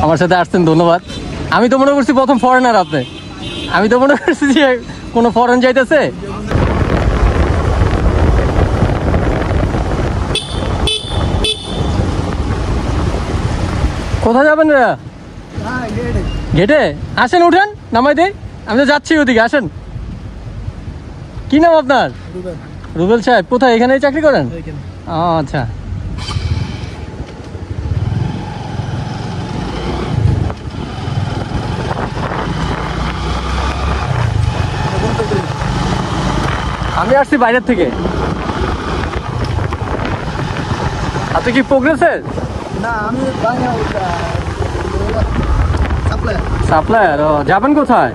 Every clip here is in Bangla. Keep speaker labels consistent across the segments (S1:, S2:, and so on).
S1: আমার সাথে আসছেন, ধন্যবাদ। আমি তো মনে করছি প্রথম ফরেনার আপনি, আমি তো মনে করছি যে কোনো ফরেন যাইতেছে। কোথায় যাবেন রে? গেটে আসেন, উঠেন, নামাই দেই, আমি তো যাচ্ছি ওদিকে, আসেন। কি নাম আপনার? রুবেল সাহেব। কোথায়, এখানেই চাকরি করেন? আচ্ছা। আমি আসছি বাইরের থেকে। আপনি কি প্রোগ্রেসের?
S2: না, আমি
S1: সাপ্লায়ার। যাবেন কোথায়?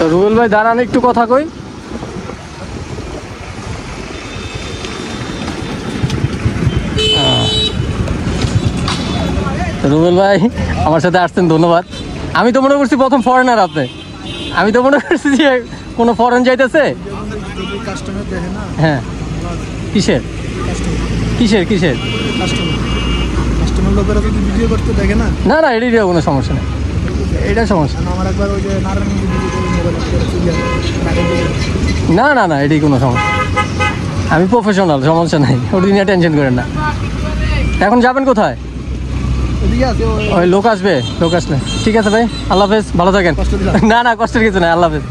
S1: তো রুবেল ভাই দাঁড়ান, একটু কথা কই। রুবেল ভাই আমার সাথে আসছেন, ধন্যবাদ। আমি তো মনে করছি প্রথম ফরেনার আপনি, আমি তো মনে করছি যে কোনো ফরেন যাইতেছে। হ্যাঁ, কিসের কিসের কিসের? না না, এটাই কোনো সমস্যা নেই, এটা সমস্যা না। না না, এটাই কোনো সমস্যা, আমি প্রফেশনাল, সমস্যা নাই, ওটা নিয়ে টেনশন করেন না। এখন যাবেন কোথায়? ওই লোক আসবে, লোক আসলে ঠিক আছে ভাই, আল্লাহ হাফেজ, ভালো থাকেন। না না, কষ্টের কিছু নাই, আল্লাহ হাফেজ।